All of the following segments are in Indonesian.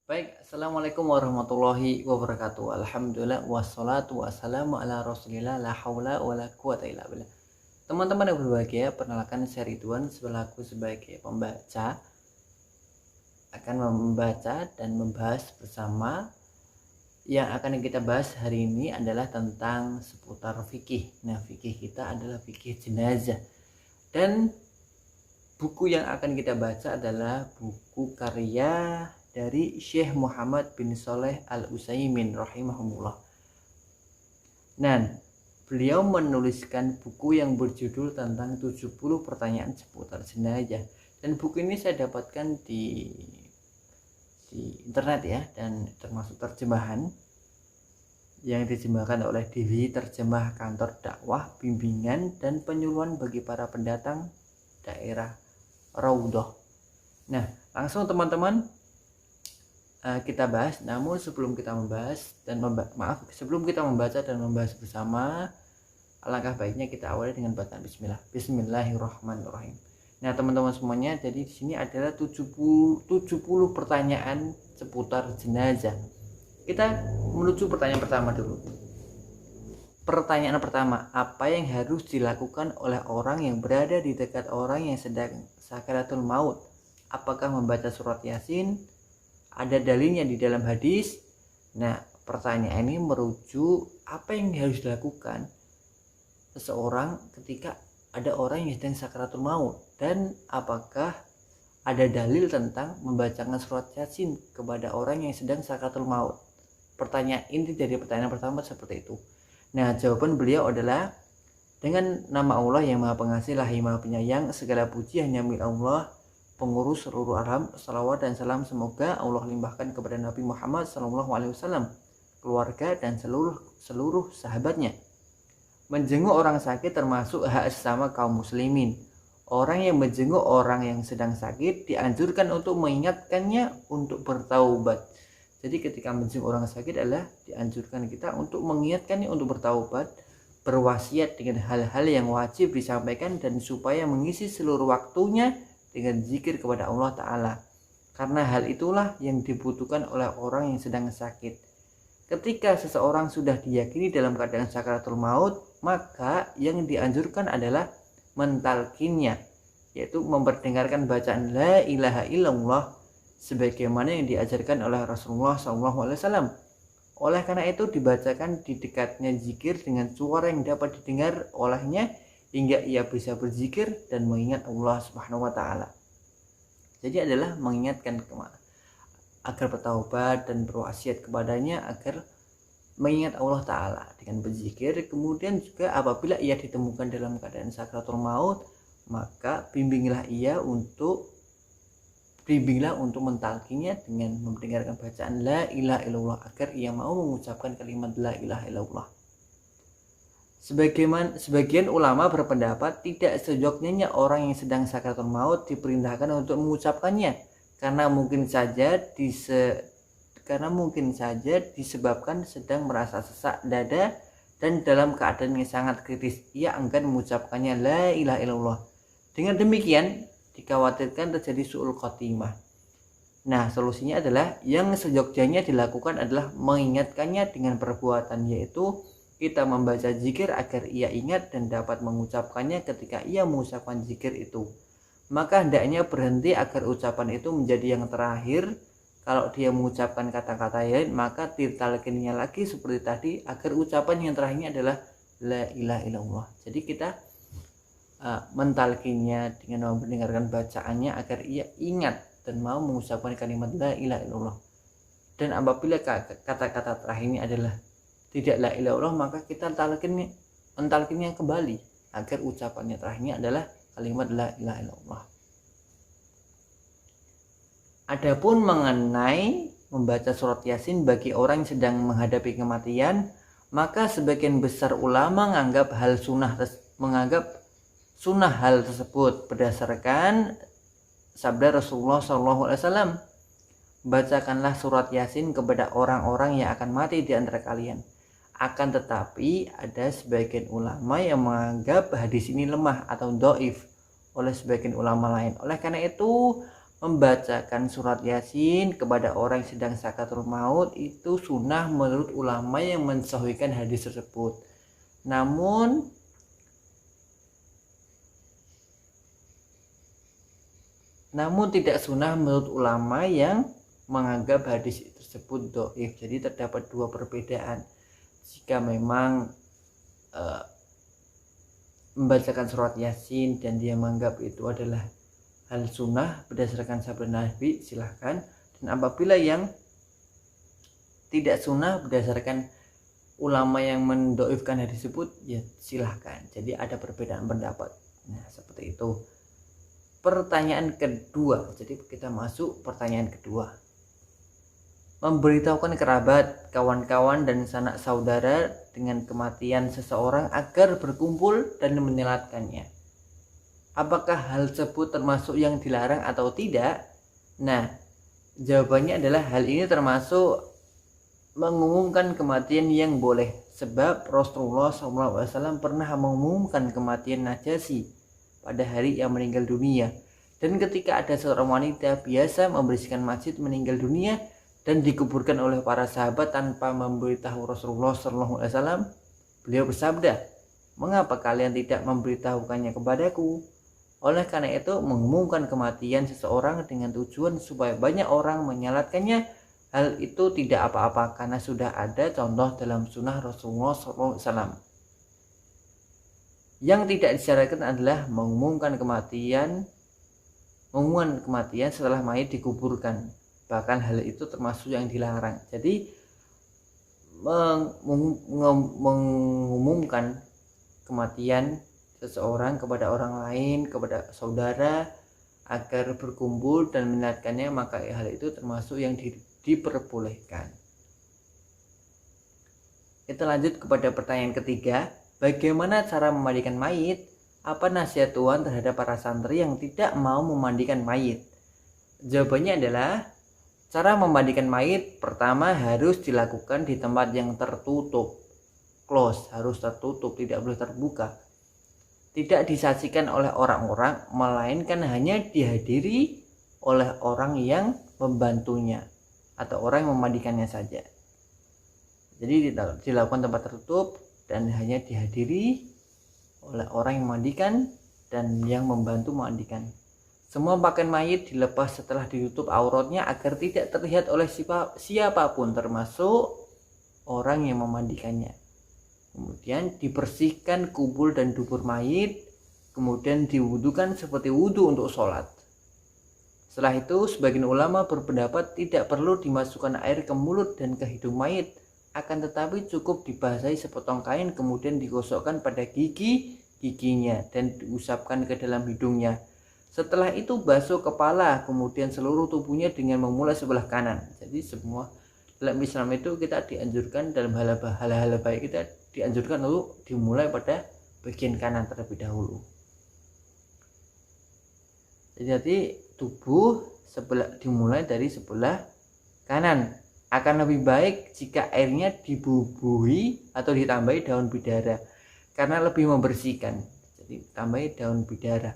Baik, assalamualaikum warahmatullahi wabarakatuh. Alhamdulillah wassalatu wassalamu ala rasulillah la haula wala quwata illa billah. Teman-teman yang berbahagia, perkenalkan saya Ridwan selaku sebagai pembaca akan membaca dan membahas bersama. Yang akan kita bahas hari ini adalah tentang seputar fikih. Nah, fikih kita adalah fikih jenazah. Dan buku yang akan kita baca adalah buku karya dari Syekh Muhammad bin Shalih Al-Utsaimin rahimahullah. Dan beliau menuliskan buku yang berjudul tentang 70 pertanyaan seputar jenazah. Dan buku ini saya dapatkan di internet ya, dan termasuk terjemahan yang diterjemahkan oleh Divisi Terjemah Kantor Dakwah, Bimbingan dan Penyuluhan bagi para pendatang daerah Raudhah. Nah, langsung teman-teman kita bahas. Namun sebelum kita membahas dan sebelum kita membaca dan membahas bersama, alangkah baiknya kita awali dengan bacaan bismillah. Bismillahirrahmanirrahim. Nah, teman-teman semuanya, jadi di sini adalah 70 pertanyaan seputar jenazah. Kita menuju pertanyaan pertama dulu. Pertanyaan pertama, apa yang harus dilakukan oleh orang yang berada di dekat orang yang sedang sakaratul maut? Apakah membaca surat Yasin? Ada dalilnya di dalam hadis. Nah, pertanyaan ini merujuk apa yang harus dilakukan seseorang ketika ada orang yang sedang sakaratul maut, dan apakah ada dalil tentang membacakan surat Yasin kepada orang yang sedang sakaratul maut. Pertanyaan inti dari pertanyaan pertama seperti itu. Nah, jawaban beliau adalah dengan nama Allah yang Maha Pengasih lagi Maha Penyayang, segala puji hanya milik Allah, pengurus seluruh alam. Salawat dan salam semoga Allah limpahkan kepada Nabi Muhammad SAW, keluarga dan seluruh sahabatnya. Menjenguk orang sakit termasuk hak sesama kaum muslimin. Orang yang menjenguk orang yang sedang sakit dianjurkan untuk mengingatkannya untuk bertaubat. Jadi ketika menjenguk orang sakit adalah dianjurkan kita untuk mengingatkannya untuk bertaubat, berwasiat dengan hal-hal yang wajib disampaikan, dan supaya mengisi seluruh waktunya dengan zikir kepada Allah Ta'ala. Karena hal itulah yang dibutuhkan oleh orang yang sedang sakit. Ketika seseorang sudah diyakini dalam keadaan sakaratul maut, maka yang dianjurkan adalah mentalkinnya, yaitu memperdengarkan bacaan la ilaha illallah sebagaimana yang diajarkan oleh Rasulullah SAW. Oleh karena itu dibacakan di dekatnya zikir dengan suara yang dapat didengar olehnya hingga ia bisa berzikir dan mengingat Allah Subhanahu wa Ta'ala. Jadi adalah mengingatkan agar bertaubat dan berwasiat kepadanya agar mengingat Allah Ta'ala dengan berzikir. Kemudian juga apabila ia ditemukan dalam keadaan sakaratul maut, maka bimbinglah untuk mentalkinya dengan mendengarkan bacaan la ilaha illallah agar ia mau mengucapkan kalimat la ilaha illallah. Sebagian ulama berpendapat tidak sejoknya orang yang sedang sakaratul maut diperintahkan untuk mengucapkannya, karena mungkin saja disebabkan sedang merasa sesak dada dan dalam keadaan yang sangat kritis ia enggan mengucapkannya la ilaha illallah. Dengan demikian dikhawatirkan terjadi su'ul khotimah. Nah, solusinya adalah yang seyogyanya dilakukan adalah mengingatkannya dengan perbuatan, yaitu kita membaca zikir agar ia ingat dan dapat mengucapkannya ketika ia mengucapkan zikir itu. Maka hendaknya berhenti agar ucapan itu menjadi yang terakhir. Kalau dia mengucapkan kata-kata lain, maka ditalkinnya lagi seperti tadi agar ucapan yang terakhirnya adalah la ilaha illallah. Jadi kita mentalkinnya dengan mendengarkan bacaannya agar ia ingat dan mau mengucapkan kalimat la ilaha illallah. Dan apabila kata-kata terakhirnya adalah tidak la ilaha illallah, maka kita mentalkinnya kembali agar ucapannya terakhirnya adalah kalimat la ilaha illallah. Adapun mengenai membaca surat Yasin bagi orang yang sedang menghadapi kematian, maka sebagian besar ulama menganggap sunnah hal tersebut berdasarkan sabda Rasulullah SAW. Bacakanlah surat Yasin kepada orang-orang yang akan mati di antara kalian. Akan tetapi ada sebagian ulama yang menganggap hadis ini lemah atau dhaif oleh sebagian ulama lain. Oleh karena itu membacakan surat Yasin kepada orang yang sedang sakaratul maut itu sunnah menurut ulama yang mensahihkan hadis tersebut. Namun tidak sunnah menurut ulama yang menganggap hadis tersebut dhaif. Jadi terdapat dua perbedaan. Jika memang membacakan surat Yasin dan dia menganggap itu adalah hal sunnah berdasarkan sabda Nabi, silahkan. Dan apabila yang tidak sunnah berdasarkan ulama yang mendoifkan hadis tersebut, ya silahkan. Jadi ada perbedaan pendapat. Nah, seperti itu. Pertanyaan kedua. Jadi kita masuk pertanyaan kedua. Memberitahukan kerabat, kawan-kawan dan sanak saudara dengan kematian seseorang agar berkumpul dan menyelatkannya. Apakah hal tersebut termasuk yang dilarang atau tidak? Nah, jawabannya adalah hal ini termasuk mengumumkan kematian yang boleh. Sebab Rasulullah SAW pernah mengumumkan kematian Najasyi pada hari yang meninggal dunia. Dan ketika ada seorang wanita biasa membersihkan masjid meninggal dunia dan dikuburkan oleh para sahabat tanpa memberitahu Rasulullah SAW, beliau bersabda, "Mengapa kalian tidak memberitahukannya kepadaku?" Oleh karena itu, mengumumkan kematian seseorang dengan tujuan supaya banyak orang menyalatkannya, hal itu tidak apa-apa karena sudah ada contoh dalam sunnah Rasulullah SAW. Yang tidak disyaratkan adalah mengumumkan kematian setelah mayit dikuburkan. Bahkan hal itu termasuk yang dilarang. Jadi mengumumkan kematian seseorang kepada orang lain, kepada saudara agar berkumpul dan menyalatkannya, maka hal itu termasuk yang diperbolehkan. Kita lanjut kepada pertanyaan ketiga. Bagaimana cara memandikan mayit? Apa nasihat Tuhan terhadap para santri yang tidak mau memandikan mayit? Jawabannya adalah, cara memandikan mayit pertama harus dilakukan di tempat yang tertutup, close, harus tertutup, tidak boleh terbuka. Tidak disaksikan oleh orang-orang, melainkan hanya dihadiri oleh orang yang membantunya atau orang yang memandikannya saja. Jadi dilakukan tempat tertutup dan hanya dihadiri oleh orang yang memandikan dan yang membantu memandikan. Semua pakaian mayit dilepas setelah ditutup auratnya agar tidak terlihat oleh siapapun termasuk orang yang memandikannya. Kemudian dibersihkan kubur dan dubur mayit, kemudian diwudukan seperti wudu untuk sholat. Setelah itu, sebagian ulama berpendapat tidak perlu dimasukkan air ke mulut dan ke hidung mayit, akan tetapi cukup dibasahi sepotong kain kemudian digosokkan pada giginya dan diusapkan ke dalam hidungnya. Setelah itu basuh kepala, kemudian seluruh tubuhnya dengan memulai sebelah kanan. Jadi semua dalam Islam itu kita dianjurkan dalam hal-hal baik kita dianjurkan untuk dimulai pada bagian kanan terlebih dahulu. Jadi tubuh dimulai dari sebelah kanan. Akan lebih baik jika airnya dibubuhi atau ditambahi daun bidara karena lebih membersihkan. Jadi tambahi daun bidara.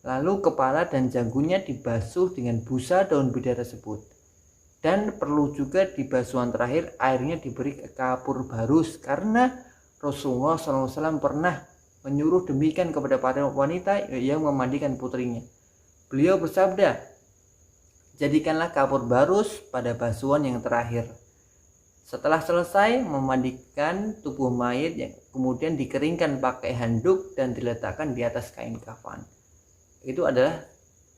Lalu kepala dan janggutnya dibasuh dengan busa daun bidara tersebut. Dan perlu juga di basuhan terakhir airnya diberi kapur barus karena Rasulullah SAW pernah menyuruh demikian kepada para wanita yang memandikan putrinya. Beliau bersabda, "Jadikanlah kapur barus pada basuhan yang terakhir." Setelah selesai memandikan tubuh mayit, kemudian dikeringkan pakai handuk dan diletakkan di atas kain kafan. Itu adalah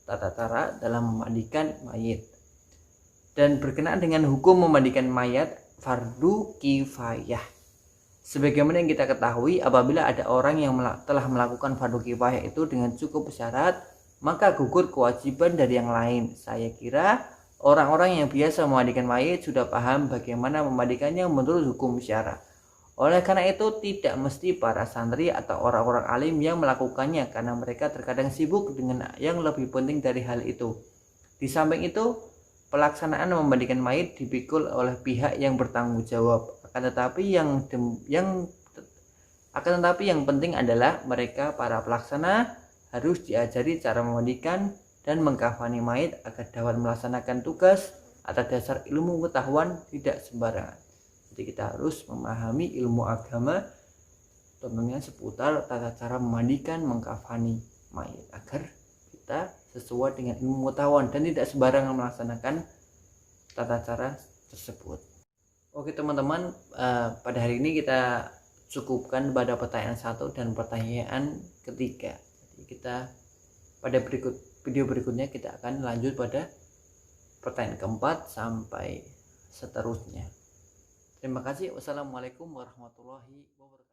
tata cara dalam memandikan mayit. Dan berkenaan dengan hukum memandikan mayat, fardu kifayah. Sebagaimana yang kita ketahui, apabila ada orang yang telah melakukan fardu kifayah itu dengan cukup syarat, maka gugur kewajiban dari yang lain. Saya kira orang-orang yang biasa memandikan mayit sudah paham bagaimana memandikannya menurut hukum syara. Oleh karena itu tidak mesti para santri atau orang-orang alim yang melakukannya karena mereka terkadang sibuk dengan yang lebih penting dari hal itu. Di samping itu, pelaksanaan memandikan mayit dipikul oleh pihak yang bertanggung jawab. Akan tetapi yang penting adalah mereka para pelaksana harus diajari cara memandikan dan mengkafani mayit agar dapat melaksanakan tugas atas dasar ilmu pengetahuan tidak sembarangan. Jadi kita harus memahami ilmu agama tentunya seputar tata cara memandikan, mengkafani mayit agar kita sesuai dengan ilmu pengetahuan dan tidak sembarangan melaksanakan tata cara tersebut. Oke teman-teman, pada hari ini kita cukupkan pada pertanyaan 1 dan pertanyaan ketiga. Jadi kita pada video berikutnya kita akan lanjut pada pertanyaan keempat sampai seterusnya. Terima kasih. Wassalamualaikum warahmatullahi wabarakatuh.